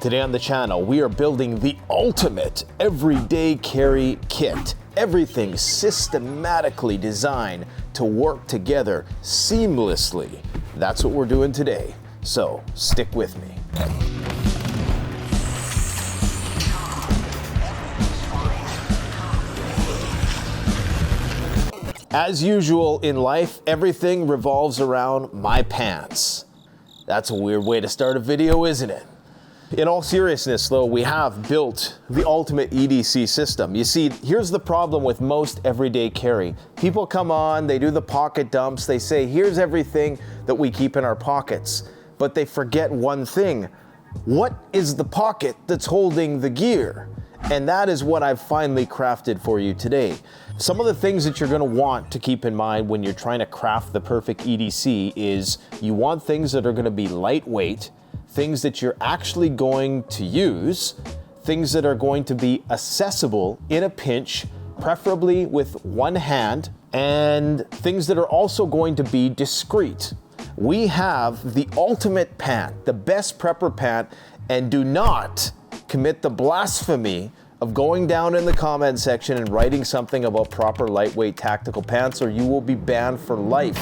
Today on the channel, we are building the ultimate everyday carry kit. Everything systematically designed to work together seamlessly. That's what we're doing today, so stick with me. As usual in life, everything revolves around my pants. That's a weird way to start a video, isn't it? In all seriousness though, we have built the ultimate EDC system. You see, here's the problem with most everyday carry. People come on, they do the pocket dumps, they say, here's everything that we keep in our pockets. But they forget one thing. What is the pocket that's holding the gear? And that is what I've finally crafted for you today. Some of the things that you're gonna want to keep in mind when you're trying to craft the perfect EDC is you want things that are gonna be lightweight, things that you're actually going to use, things that are going to be accessible in a pinch, preferably with one hand, and things that are also going to be discreet. We have the ultimate pant, the best prepper pant, and do not commit the blasphemy of going down in the comment section and writing something about proper lightweight tactical pants, or you will be banned for life.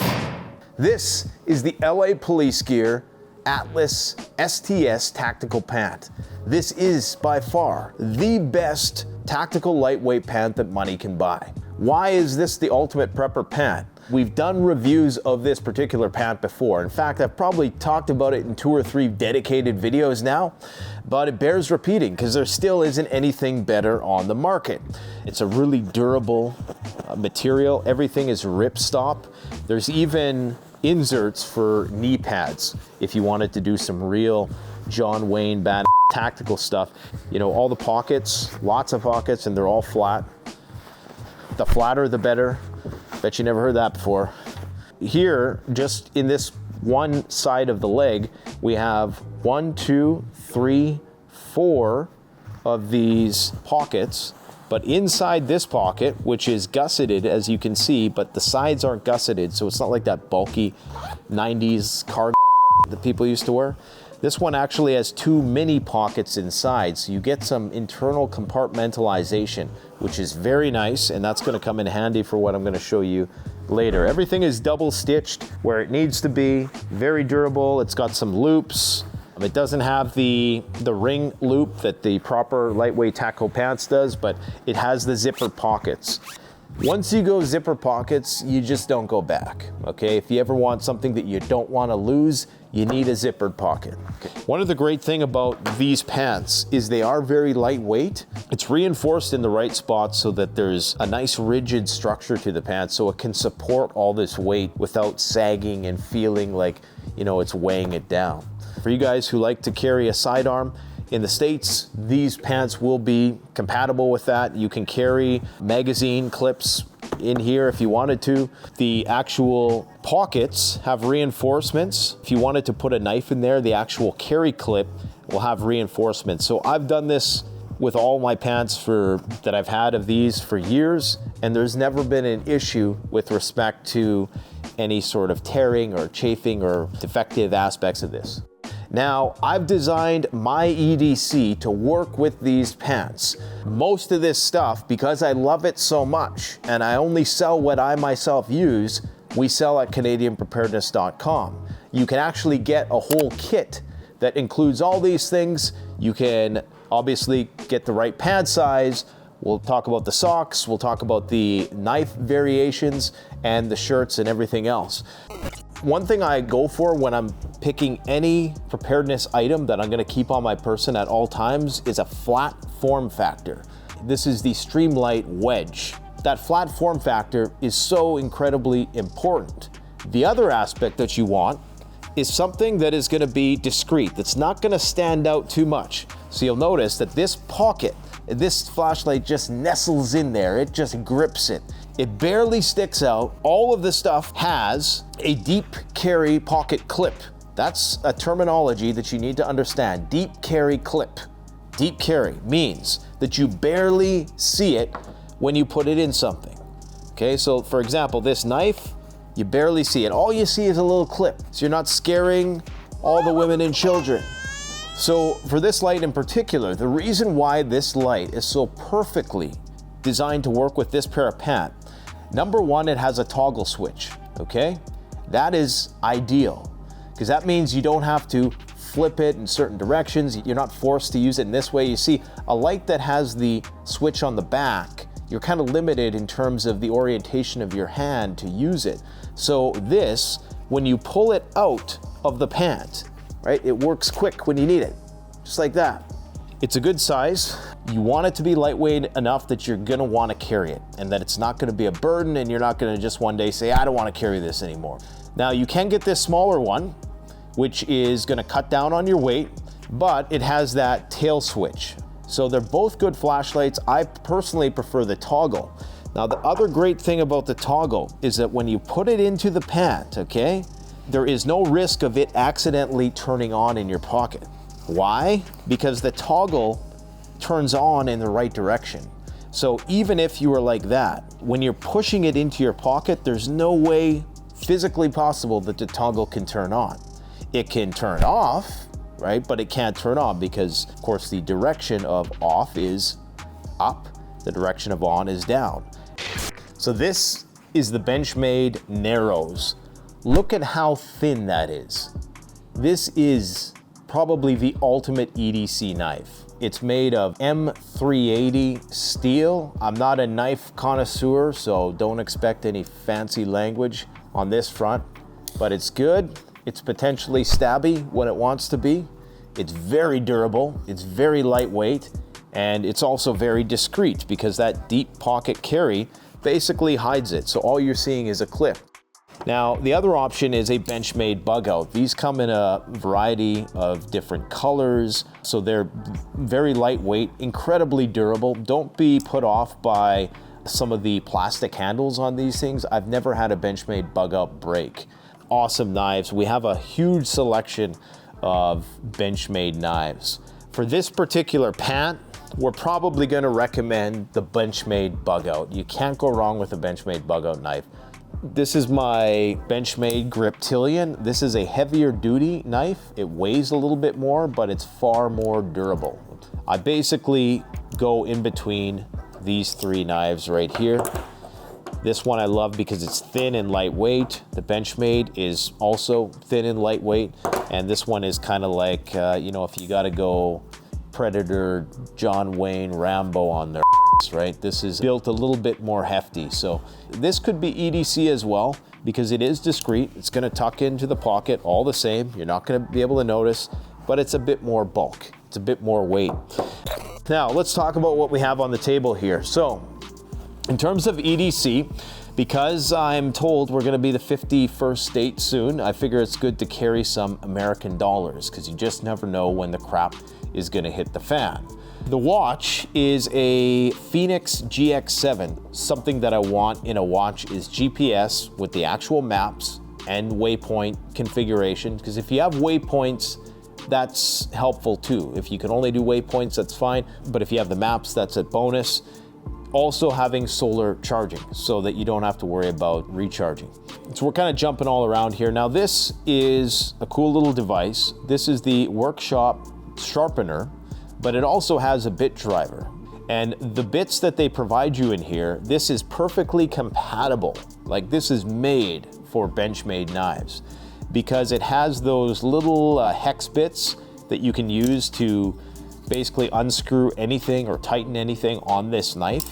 This is the LA Police Gear Atlas STS tactical pant. This is by far the best tactical lightweight pant that money can buy. Why is this the ultimate prepper pant? We've done reviews of this particular pant before. In fact, I've probably talked about it in 2 or 3 dedicated videos now, but it bears repeating because there still isn't anything better on the market. It's a really durable material. Everything is ripstop. There's even inserts for knee pads if you wanted to do some real John Wayne bad tactical stuff. You know, all the pockets, lots of pockets, and they're all flat. The flatter the better. Bet you never heard that before. Here, just in this one side of the leg, we have 1, 2, 3, 4 of these pockets. But inside this pocket, which is gusseted, as you can see, but the sides aren't gusseted, so it's not like that bulky 90s car that people used to wear. This one actually has 2 mini pockets inside, so you get some internal compartmentalization, which is very nice, and that's gonna come in handy for what I'm gonna show you later. Everything is double stitched where it needs to be, very durable. It's got some loops. It doesn't have the ring loop that the proper lightweight tactical pants does, but it has the zipper pockets. Once you go zipper pockets, you just don't go back, okay? If you ever want something that you don't want to lose, you need a zippered pocket. Okay. One of the great thing about these pants is they are very lightweight. It's reinforced in the right spots so that there's a nice rigid structure to the pants so it can support all this weight without sagging and feeling like, you know, it's weighing it down. For you guys who like to carry a sidearm, in the States, these pants will be compatible with that. You can carry magazine clips in here if you wanted to. The actual pockets have reinforcements. If you wanted to put a knife in there, the actual carry clip will have reinforcements. So I've done this with all my pants that I've had of these for years, and there's never been an issue with respect to any sort of tearing or chafing or defective aspects of this. Now, I've designed my EDC to work with these pants. Most of this stuff, because I love it so much, and I only sell what I myself use, we sell at CanadianPreparedness.com. You can actually get a whole kit that includes all these things. You can obviously get the right pant size. We'll talk about the socks, we'll talk about the knife variations, and the shirts and everything else. One thing I go for when I'm picking any preparedness item that I'm gonna keep on my person at all times is a flat form factor. This is the Streamlight Wedge. That flat form factor is so incredibly important. The other aspect that you want is something that is gonna be discreet, that's not gonna stand out too much. So you'll notice that this pocket, this flashlight just nestles in there, it just grips it. It barely sticks out. All of the stuff has a deep carry pocket clip. That's a terminology that you need to understand. Deep carry clip. Deep carry means that you barely see it when you put it in something. Okay, so for example, this knife, you barely see it. All you see is a little clip. So you're not scaring all the women and children. So for this light in particular, the reason why this light is so perfectly designed to work with this pair of pants, number one, it has a toggle switch, okay? That is ideal, because that means you don't have to flip it in certain directions. You're not forced to use it in this way. You see, a light that has the switch on the back, you're kind of limited in terms of the orientation of your hand to use it. So this, when you pull it out of the pant, right, it works quick when you need it, just like that. It's a good size. You want it to be lightweight enough that you're gonna wanna carry it and that it's not gonna be a burden and you're not gonna just one day say, I don't wanna carry this anymore. Now you can get this smaller one, which is gonna cut down on your weight, but it has that tail switch. So they're both good flashlights. I personally prefer the toggle. Now the other great thing about the toggle is that when you put it into the pant, okay, there is no risk of it accidentally turning on in your pocket. Why? Because the toggle turns on in the right direction. So even if you were like that, when you're pushing it into your pocket, there's no way physically possible that the toggle can turn on. It can turn off, right? But it can't turn on because, of course, the direction of off is up, the direction of on is down. So this is the Benchmade Narrows. Look at how thin that is. This is probably the ultimate EDC knife. It's made of M380 steel. I'm not a knife connoisseur, so don't expect any fancy language on this front, but it's good. It's potentially stabby when it wants to be. It's very durable, it's very lightweight, and it's also very discreet because that deep pocket carry basically hides it. So all you're seeing is a clip. Now, the other option is a Benchmade bug out. These come in a variety of different colors, so they're very lightweight, incredibly durable. Don't be put off by some of the plastic handles on these things. I've never had a Benchmade bug out break. Awesome knives. We have a huge selection of Benchmade knives. For this particular pant, we're probably going to recommend the Benchmade bug out. You can't go wrong with a Benchmade bug out knife. This is my Benchmade Griptilian. This is a heavier duty knife. It weighs a little bit more, but it's far more durable. I basically go in between these three knives right here. This one I love because it's thin and lightweight. The Benchmade is also thin and lightweight. And this one is kind of like, you know, if you got to go Predator, John Wayne, Rambo on their right? This is built a little bit more hefty. So this could be EDC as well because it is discreet. It's going to tuck into the pocket all the same. You're not going to be able to notice, but it's a bit more bulk. It's a bit more weight. Now let's talk about what we have on the table here. So in terms of EDC, because I'm told we're going to be the 51st state soon, I figure it's good to carry some American dollars because you just never know when the crap is going to hit the fan. The watch is a Phoenix GX7. Something that I want in a watch is GPS with the actual maps and waypoint configuration, because if you have waypoints, that's helpful too. If you can only do waypoints, that's fine, but if you have the maps, that's a bonus. Also having solar charging so that you don't have to worry about recharging. So we're kind of jumping all around here. Now this is a cool little device. This is the Workshop Sharpener, but it also has a bit driver. And the bits that they provide you in here, this is perfectly compatible. Like this is made for Benchmade knives because it has those little hex bits that you can use to basically unscrew anything or tighten anything on this knife.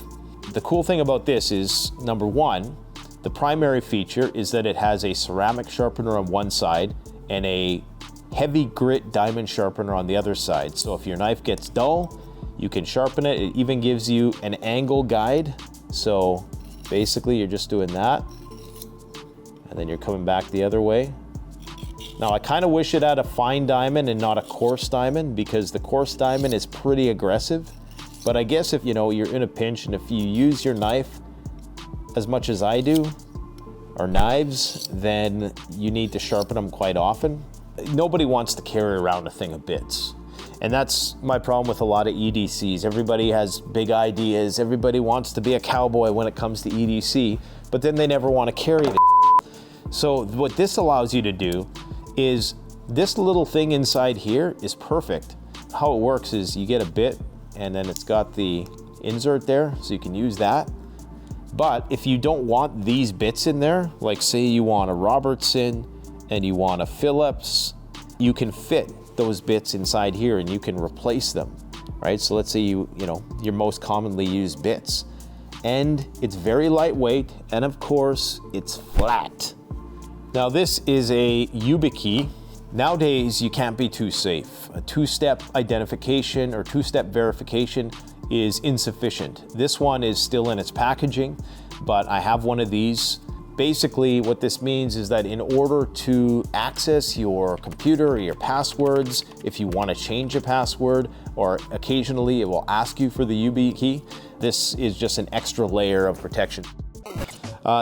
The cool thing about this is, number one, the primary feature is that it has a ceramic sharpener on one side and a heavy grit diamond sharpener on the other side. So if your knife gets dull, you can sharpen it. It even gives you an angle guide. So basically you're just doing that and then you're coming back the other way. Now I kind of wish it had a fine diamond and not a coarse diamond because the coarse diamond is pretty aggressive. But I guess if you know you're in a pinch and if you use your knife as much as I do, or knives, then you need to sharpen them quite often. Nobody wants to carry around a thing of bits. And that's my problem with a lot of EDCs. Everybody has big ideas. Everybody wants to be a cowboy when it comes to EDC, but then they never want to carry it. So what this allows you to do is This little thing inside here is perfect. How it works is you get a bit and then it's got the insert there, so you can use that. But if you don't want these bits in there, like say you want a Robertson and you want a Phillips, you can fit those bits inside here and you can replace them, right? So let's say you know, your most commonly used bits. And it's very lightweight, and of course, it's flat. Now this is a YubiKey. Nowadays, you can't be too safe. A two-step identification or two-step verification is insufficient. This one is still in its packaging, but I have one of these. Basically, what this means is that in order to access your computer or your passwords, if you want to change a password, or occasionally it will ask you for the YubiKey, this is just an extra layer of protection.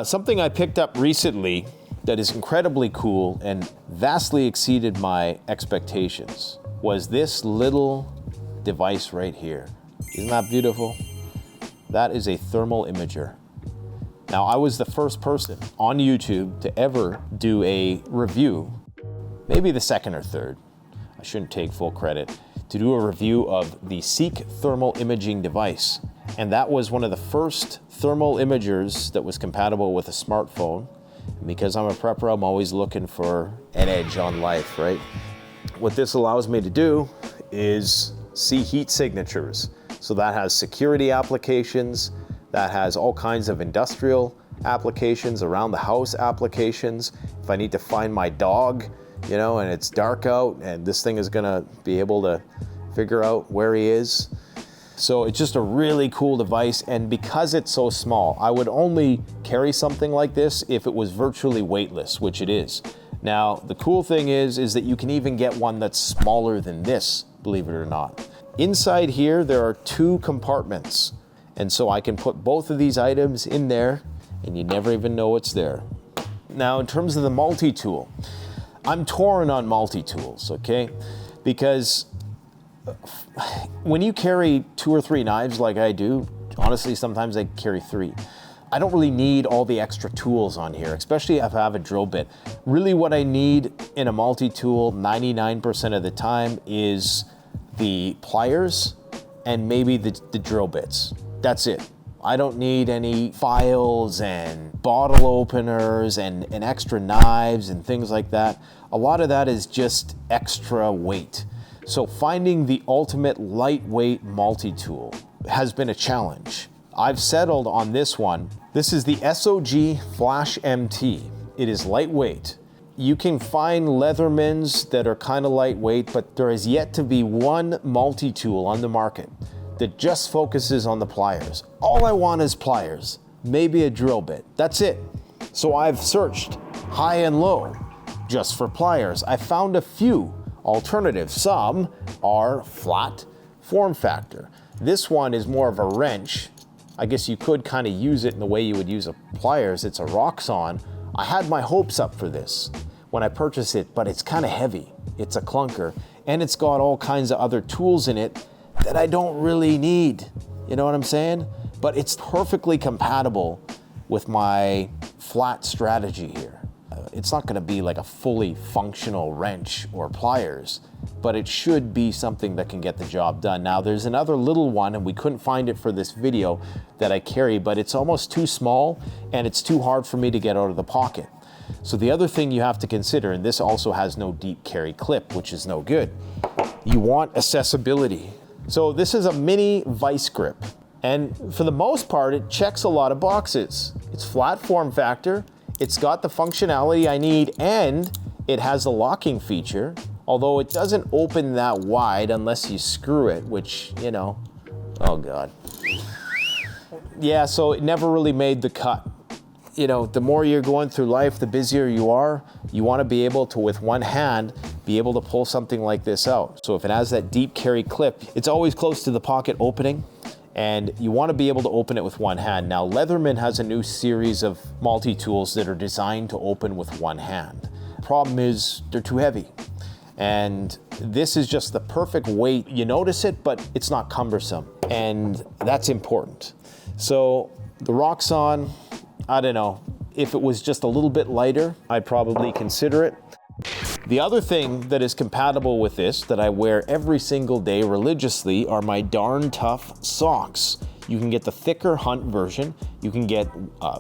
Something I picked up recently that is incredibly cool and vastly exceeded my expectations was this little device right here. Isn't that beautiful? That is a thermal imager. Now, I was the first person on YouTube to ever do a review, maybe the second or third, I shouldn't take full credit, to do a review of the Seek thermal imaging device. And that was one of the first thermal imagers that was compatible with a smartphone. And because I'm a prepper, I'm always looking for an edge on life, right? What this allows me to do is see heat signatures. So that has security applications, that has all kinds of industrial applications, around the house applications. If I need to find my dog, you know, and it's dark out, and this thing is gonna be able to figure out where he is. So it's just a really cool device, and because it's so small, I would only carry something like this if it was virtually weightless, which it is. Now, the cool thing is that you can even get one that's smaller than this, believe it or not. Inside here, there are 2 compartments. And so I can put both of these items in there and you never even know it's there. Now, in terms of the multi-tool, I'm torn on multi-tools, okay? Because when you carry 2 or 3 knives like I do, honestly, sometimes I carry 3. I don't really need all the extra tools on here, especially if I have a drill bit. Really what I need in a multi-tool 99% of the time is the pliers and maybe the drill bits. That's it. I don't need any files and bottle openers and extra knives and things like that. A lot of that is just extra weight. So finding the ultimate lightweight multi-tool has been a challenge. I've settled on this one. This is the SOG Flash MT. It is lightweight. You can find Leathermans that are kind of lightweight, but there has yet to be one multi-tool on the market that just focuses on the pliers. All I want is pliers, maybe a drill bit. That's it. So I've searched high and low just for pliers. I found a few alternatives. Some are flat form factor. This one is more of a wrench. I guess you could kind of use it in the way you would use a pliers. It's a Roxxon. I had my hopes up for this when I purchased it, but it's kind of heavy. It's a clunker, and it's got all kinds of other tools in it that I don't really need. You know what I'm saying? But it's perfectly compatible with my flat strategy here. It's not gonna be like a fully functional wrench or pliers, but it should be something that can get the job done. Now there's another little one, and we couldn't find it for this video, that I carry, but it's almost too small and it's too hard for me to get out of the pocket. So the other thing you have to consider, and this also has no deep carry clip, which is no good, you want accessibility. So this is a mini vice grip, and for the most part, it checks a lot of boxes. It's flat form factor, it's got the functionality I need, and it has a locking feature, although it doesn't open that wide unless you screw it, which, you know, oh God. Yeah, so it never really made the cut. You know, the more you're going through life, the busier you are, you want to be able to, with one hand, be able to pull something like this out. So if it has that deep carry clip, it's always close to the pocket opening, and you want to be able to open it with one hand. Now, Leatherman has a new series of multi-tools that are designed to open with one hand. Problem is, they're too heavy. And this is just the perfect weight. You notice it, but it's not cumbersome. And that's important. So the Roxxon, I don't know, if it was just a little bit lighter, I'd probably consider it. The other thing that is compatible with this that I wear every single day religiously are my Darn Tough socks. You can get the thicker hunt version, you can get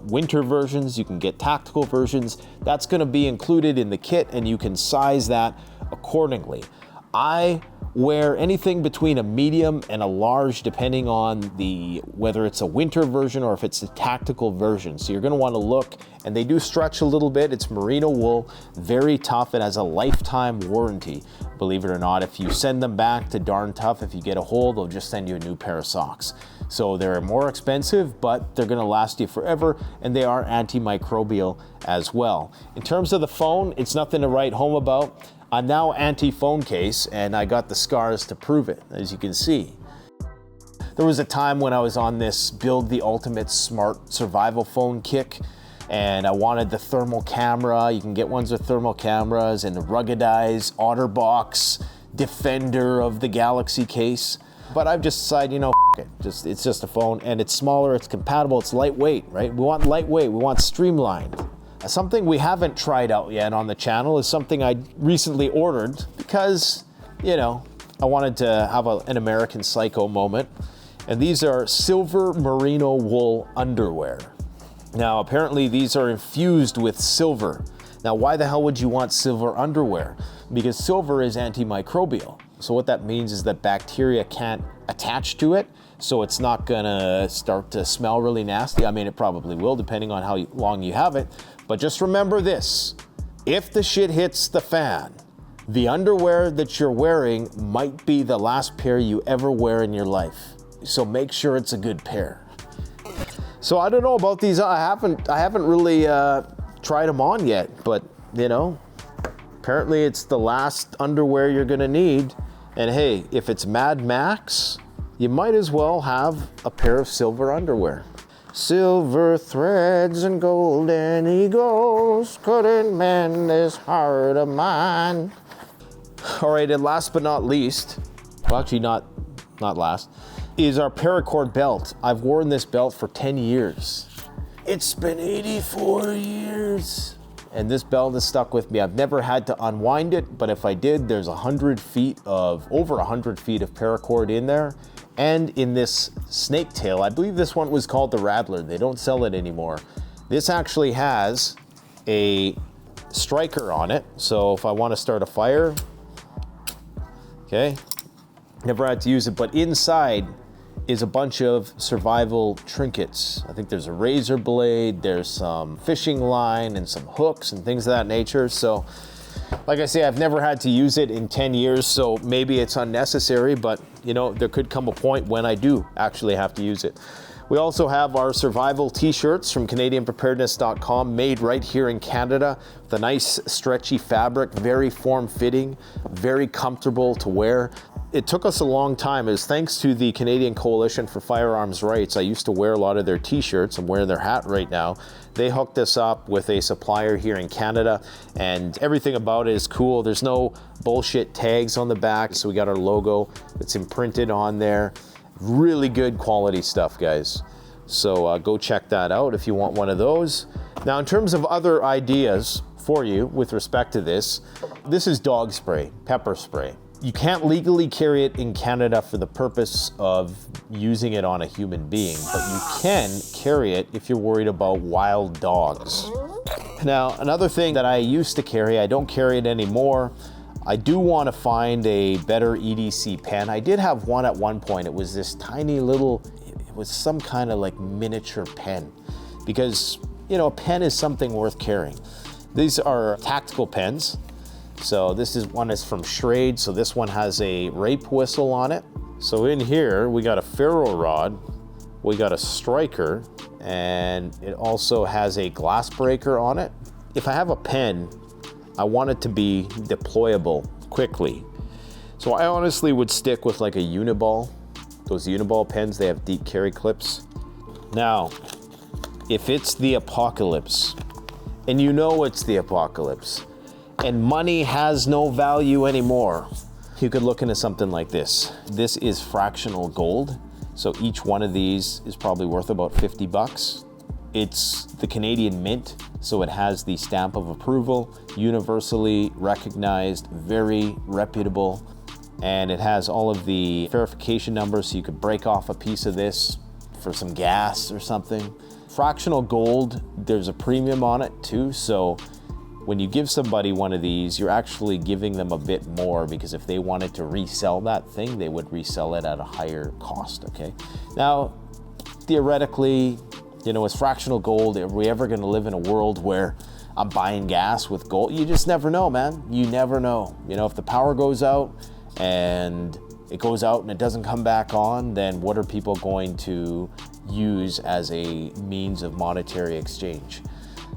winter versions, you can get tactical versions. That's gonna be included in the kit and you can size that accordingly. I wear anything between a medium and a large depending on whether it's a winter version or if it's a tactical version. So you're gonna wanna look, and they do stretch a little bit. It's merino wool, very tough. It has a lifetime warranty. Believe it or not, if you send them back to Darn Tough, if you get a hole, they'll just send you a new pair of socks. So they're more expensive, but they're gonna last you forever, and they are antimicrobial as well. In terms of the phone, it's nothing to write home about. I'm now anti-phone case, and I got the scars to prove it, as you can see. There was a time when I was on this build the ultimate smart survival phone kick, and I wanted the thermal camera. You can get ones with thermal cameras and the ruggedized OtterBox defender of the Galaxy case. But I've just decided, you know, it's just a phone, and it's smaller, it's compatible, it's lightweight, right? We want lightweight, we want streamlined. Something we haven't tried out yet on the channel is something I recently ordered because, you know, I wanted to have an American Psycho moment. And these are silver merino wool underwear. Now, apparently these are infused with silver. Now, why the hell would you want silver underwear? Because silver is antimicrobial. So what that means is that bacteria can't attach to it, so it's not gonna start to smell really nasty. I mean, it probably will, depending on how long you have it. But just remember this, if the shit hits the fan, the underwear that you're wearing might be the last pair you ever wear in your life. So make sure it's a good pair. So I don't know about these, I haven't really tried them on yet, but you know, apparently it's the last underwear you're gonna need. And hey, if it's Mad Max, you might as well have a pair of silver underwear. Silver threads and golden eagles couldn't mend this heart of mine. All right, and last but not least, well actually not last, is our Paracord belt. I've worn this belt for 10 years. It's been 84 years. And this belt has stuck with me. I've never had to unwind it, but if I did, there's over 100 feet of paracord in there. And in this snake tail, I believe this one was called the Rattler. They don't sell it anymore. This actually has a striker on it. So if I want to start a fire, okay, never had to use it, but inside is a bunch of survival trinkets. I think there's a razor blade, there's some fishing line and some hooks and things of that nature. So like I say, I've never had to use it in 10 years, so maybe it's unnecessary, but you know, there could come a point when I do actually have to use it. We also have our survival T-shirts from CanadianPreparedness.com, made right here in Canada, with a nice stretchy fabric, very form-fitting, very comfortable to wear. It took us a long time. It was thanks to the Canadian Coalition for Firearms Rights. I used to wear a lot of their T-shirts. I'm wearing their hat right now. They hooked us up with a supplier here in Canada, and everything about it is cool. There's no bullshit tags on the back, so we got our logo that's imprinted on there. Really good quality stuff, guys. So go check that out if you want one of those. Now, in terms of other ideas for you with respect to this is dog spray, pepper spray. You can't legally carry it in Canada for the purpose of using it on a human being, but you can carry it if you're worried about wild dogs. Now, another thing that I used to carry, I don't carry it anymore. I do want to find a better EDC pen. I did have one at one point. It was this tiny little, it was some kind of like miniature pen, because, you know, a pen is something worth carrying. These are tactical pens. So this one is from Schrade. So this one has a rape whistle on it. So in here, we got a ferro rod, we got a striker, and it also has a glass breaker on it. If I have a pen, I want it to be deployable quickly. So I honestly would stick with like a Uniball. Those Uniball pens, they have deep carry clips. Now, if it's the apocalypse, and you know it's the apocalypse, and money has no value anymore, you could look into something like this. This is fractional gold. So each one of these is probably worth about 50 bucks. It's the Canadian Mint So it has the stamp of approval, universally recognized, very reputable, and it has all of the verification numbers so you could break off a piece of this for some gas or something. Fractional gold, there's a premium on it too, so when you give somebody one of these, you're actually giving them a bit more, because if they wanted to resell that thing, they would resell it at a higher cost, okay? Now, theoretically, you know, as fractional gold, are we ever gonna live in a world where I'm buying gas with gold? You just never know, man. You never know. You know, if the power goes out and it goes out and it doesn't come back on, then what are people going to use as a means of monetary exchange?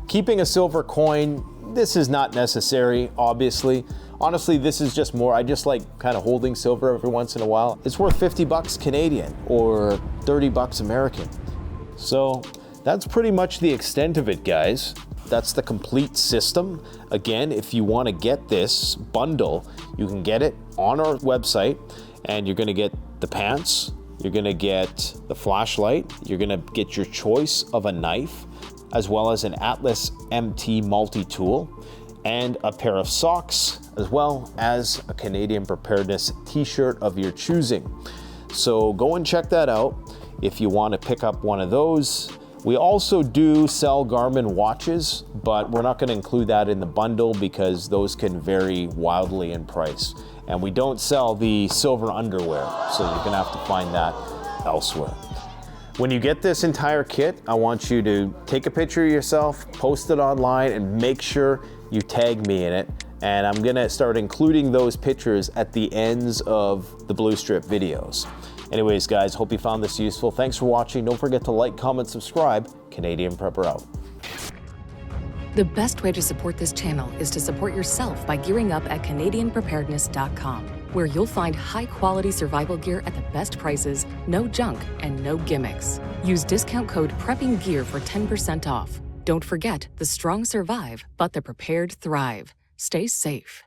Keeping a silver coin, this is not necessary, obviously. Honestly, this is just more, I just like kind of holding silver every once in a while. It's worth 50 bucks Canadian or 30 bucks American. So that's pretty much the extent of it, guys. That's the complete system. Again, if you want to get this bundle, you can get it on our website, and you're gonna get the pants, you're gonna get the flashlight, you're gonna get your choice of a knife, as well as an Atlas MT multi-tool, and a pair of socks, as well as a Canadian Preparedness t-shirt of your choosing. So go and check that out if you want to pick up one of those. We also do sell Garmin watches, but we're not going to include that in the bundle because those can vary wildly in price. And we don't sell the silver underwear, so you're going to have to find that elsewhere. When you get this entire kit, I want you to take a picture of yourself, post it online, and make sure you tag me in it. And I'm gonna start including those pictures at the ends of the Blue Strip videos. Anyways, guys, hope you found this useful. Thanks for watching. Don't forget to like, comment, subscribe. Canadian Prepper out. The best way to support this channel is to support yourself by gearing up at CanadianPreparedness.com, where you'll find high-quality survival gear at the best prices, no junk, and no gimmicks. Use discount code PREPPINGGEAR for 10% off. Don't forget, the strong survive, but the prepared thrive. Stay safe.